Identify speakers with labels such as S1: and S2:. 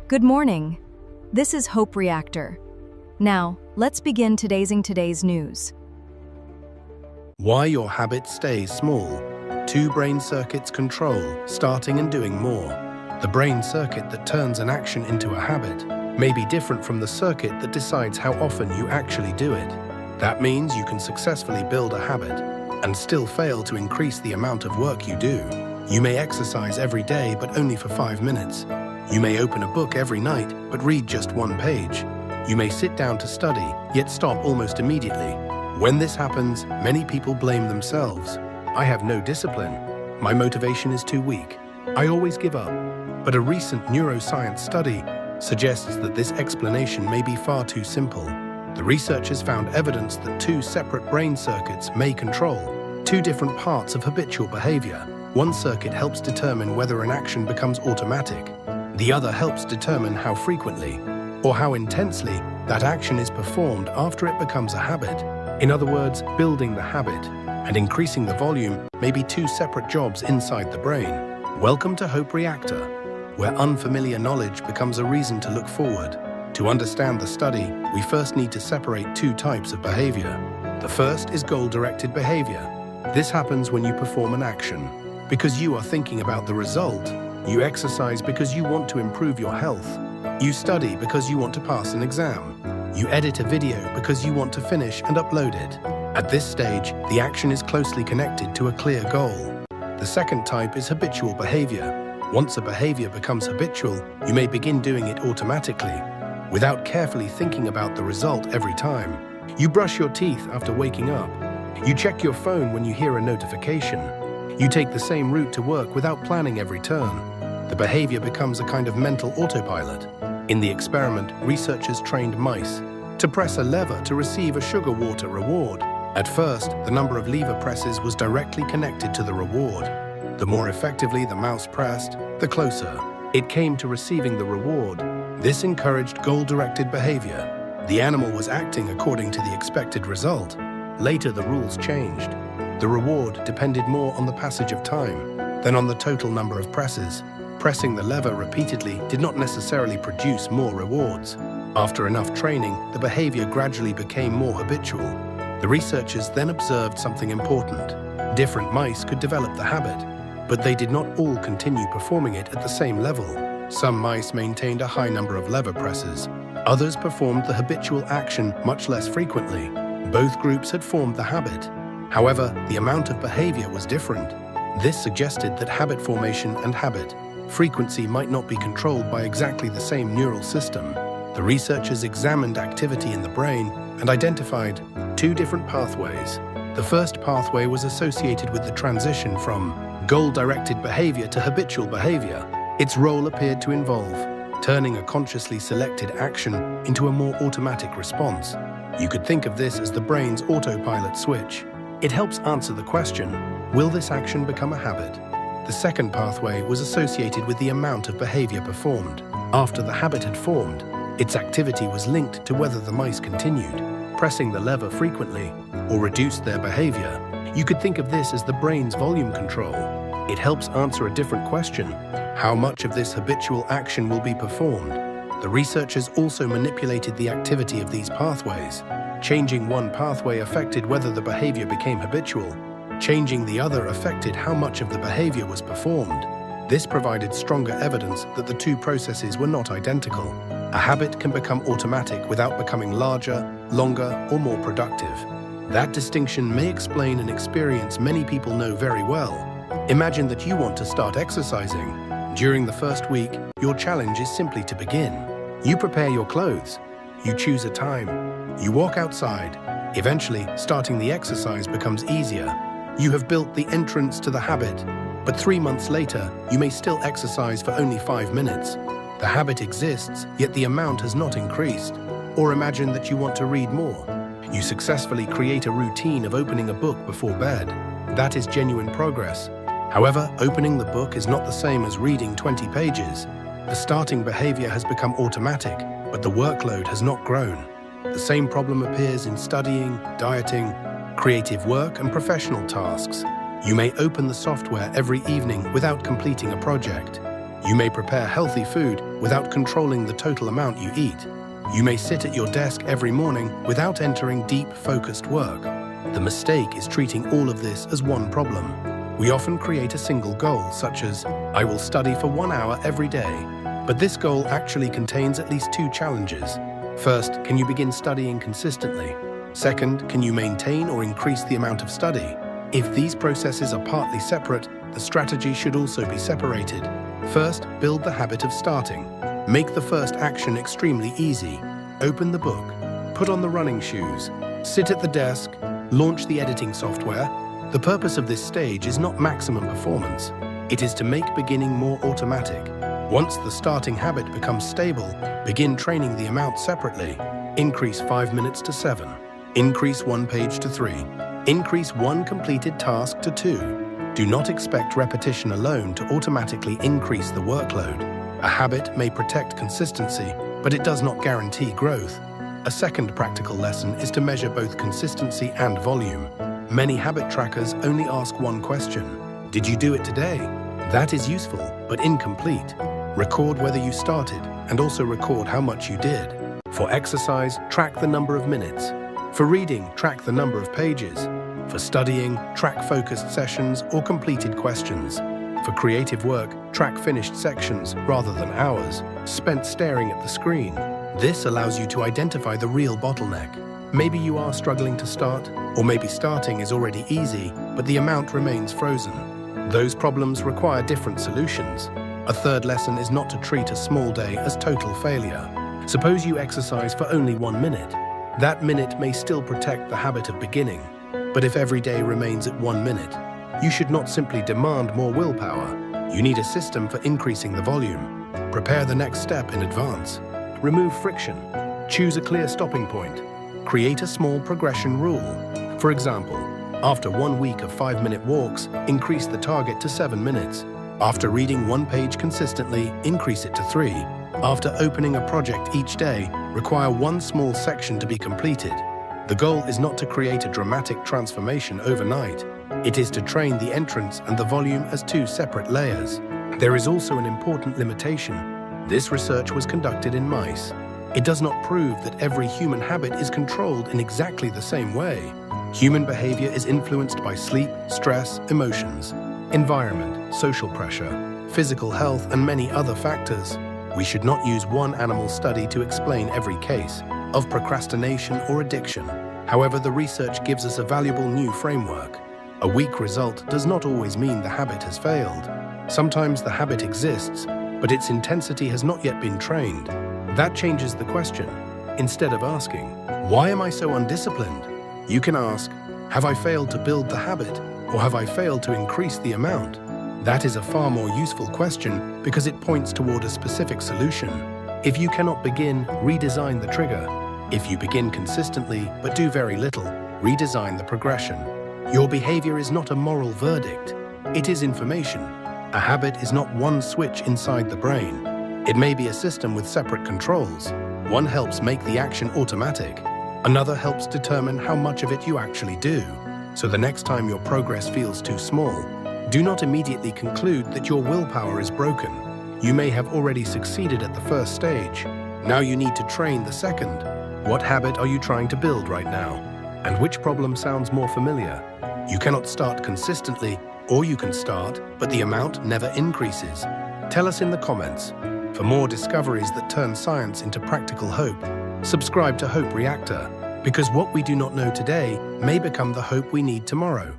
S1: Good morning. This is Hope Reactor. Now, let's begin today's news.
S2: Why your habit stays small. 2 brain circuits control starting and doing more. The brain circuit that turns an action into a habit may be different from the circuit that decides how often you actually do it. That means you can successfully build a habit and still fail to increase the amount of work you do. You may exercise every day but only for 5 minutes. You may open a book every night but read just 1 page. You may sit down to study yet stop almost immediately. When this happens, many people blame themselves. I have no discipline. My motivation is too weak. I always give up. But a recent neuroscience study suggests that this explanation may be far too simple. The researchers found evidence that 2 separate brain circuits may control 2 different parts of habitual behavior. One circuit helps determine whether an action becomes automatic. The other helps determine how frequently or how intensely that action is performed after it becomes a habit. In other words, building the habit and increasing the volume may be 2 separate jobs inside the brain. Welcome to Hope Reactor, where unfamiliar knowledge becomes a reason to look forward. To understand the study, we first need to separate 2 types of behavior. The first is goal-directed behavior. This happens when you perform an action because you are thinking about the result. You exercise because you want to improve your health. You study because you want to pass an exam. You edit a video because you want to finish and upload it. At this stage, the action is closely connected to a clear goal. The second type is habitual behavior. Once a behavior becomes habitual, you may begin doing it automatically, without carefully thinking about the result every time. You brush your teeth after waking up. You check your phone when you hear a notification. You take the same route to work without planning every turn. The behavior becomes a kind of mental autopilot. In the experiment, researchers trained mice to press a lever to receive a sugar water reward. At first, the number of lever presses was directly connected to the reward. The more effectively the mouse pressed, the closer it came to receiving the reward. This encouraged goal-directed behavior. The animal was acting according to the expected result. Later, the rules changed. The reward depended more on the passage of time than on the total number of presses. Pressing the lever repeatedly did not necessarily produce more rewards. After enough training, the behavior gradually became more habitual. The researchers then observed something important. Different mice could develop the habit, but they did not all continue performing it at the same level. Some mice maintained a high number of lever presses. Others performed the habitual action much less frequently. Both groups had formed the habit. However, the amount of behavior was different. This suggested that habit formation and habit frequency might not be controlled by exactly the same neural system. The researchers examined activity in the brain and identified 2 different pathways. The first pathway was associated with the transition from goal-directed behavior to habitual behavior. Its role appeared to involve turning a consciously selected action into a more automatic response. You could think of this as the brain's autopilot switch. It helps answer the question, will this action become a habit? The second pathway was associated with the amount of behavior performed. After the habit had formed, its activity was linked to whether the mice continued pressing the lever frequently or reduced their behavior. You could think of this as the brain's volume control. It helps answer a different question: how much of this habitual action will be performed? The researchers also manipulated the activity of these pathways. Changing one pathway affected whether the behavior became habitual. Changing the other affected how much of the behavior was performed. This provided stronger evidence that the 2 processes were not identical. A habit can become automatic without becoming larger, longer, or more productive. That distinction may explain an experience many people know very well. Imagine that you want to start exercising. During the first week, your challenge is simply to begin. You prepare your clothes. You choose a time. You walk outside. Eventually, starting the exercise becomes easier. You have built the entrance to the habit, but 3 months later, you may still exercise for only 5 minutes. The habit exists, yet the amount has not increased. Or imagine that you want to read more. You successfully create a routine of opening a book before bed. That is genuine progress. However, opening the book is not the same as reading 20 pages. The starting behavior has become automatic, but the workload has not grown. The same problem appears in studying, dieting, creative work, and professional tasks. You may open the software every evening without completing a project. You may prepare healthy food without controlling the total amount you eat. You may sit at your desk every morning without entering deep, focused work. The mistake is treating all of this as one problem. We often create a single goal, such as, I will study for 1 hour every day. But this goal actually contains at least 2 challenges. First, can you begin studying consistently? Second, can you maintain or increase the amount of study? If these processes are partly separate, the strategy should also be separated. First, build the habit of starting. Make the first action extremely easy. Open the book, put on the running shoes, sit at the desk, launch the editing software. The purpose of this stage is not maximum performance. It is to make beginning more automatic. Once the starting habit becomes stable, begin training the amount separately. Increase 5 minutes to 7. Increase 1 page to 3. Increase 1 completed task to 2. Do not expect repetition alone to automatically increase the workload. A habit may protect consistency, but it does not guarantee growth. A second practical lesson is to measure both consistency and volume. Many habit trackers only ask one question: did you do it today? That is useful, but incomplete. Record whether you started, and also record how much you did. For exercise, track the number of minutes. For reading, track the number of pages. For studying, track focused sessions or completed questions. For creative work, track finished sections rather than hours spent staring at the screen. This allows you to identify the real bottleneck. Maybe you are struggling to start, or maybe starting is already easy, but the amount remains frozen. Those problems require different solutions. A third lesson is not to treat a small day as total failure. Suppose you exercise for only 1 minute. That minute may still protect the habit of beginning. But if every day remains at 1 minute, you should not simply demand more willpower. You need a system for increasing the volume. Prepare the next step in advance. Remove friction. Choose a clear stopping point. Create a small progression rule. For example, after 1 week of 5-minute walks, increase the target to 7 minutes. After reading 1 page consistently, increase it to 3. After opening a project each day, require 1 small section to be completed. The goal is not to create a dramatic transformation overnight. It is to train the entrance and the volume as 2 separate layers. There is also an important limitation. This research was conducted in mice. It does not prove that every human habit is controlled in exactly the same way. Human behavior is influenced by sleep, stress, emotions, environment, social pressure, physical health, and many other factors. We should not use one animal study to explain every case of procrastination or addiction. However, the research gives us a valuable new framework. A weak result does not always mean the habit has failed. Sometimes the habit exists, but its intensity has not yet been trained. That changes the question. Instead of asking, why am I so undisciplined? You can ask, have I failed to build the habit, or have I failed to increase the amount? That is a far more useful question because it points toward a specific solution. If you cannot begin, redesign the trigger. If you begin consistently but do very little, redesign the progression. Your behavior is not a moral verdict. It is information. A habit is not one switch inside the brain. It may be a system with separate controls. One helps make the action automatic. Another helps determine how much of it you actually do. So the next time your progress feels too small, do not immediately conclude that your willpower is broken. You may have already succeeded at the first stage. Now you need to train the second. What habit are you trying to build right now? And which problem sounds more familiar? You cannot start consistently, or you can start, but the amount never increases. Tell us in the comments. For more discoveries that turn science into practical hope, subscribe to Hope Reactor, because what we do not know today may become the hope we need tomorrow.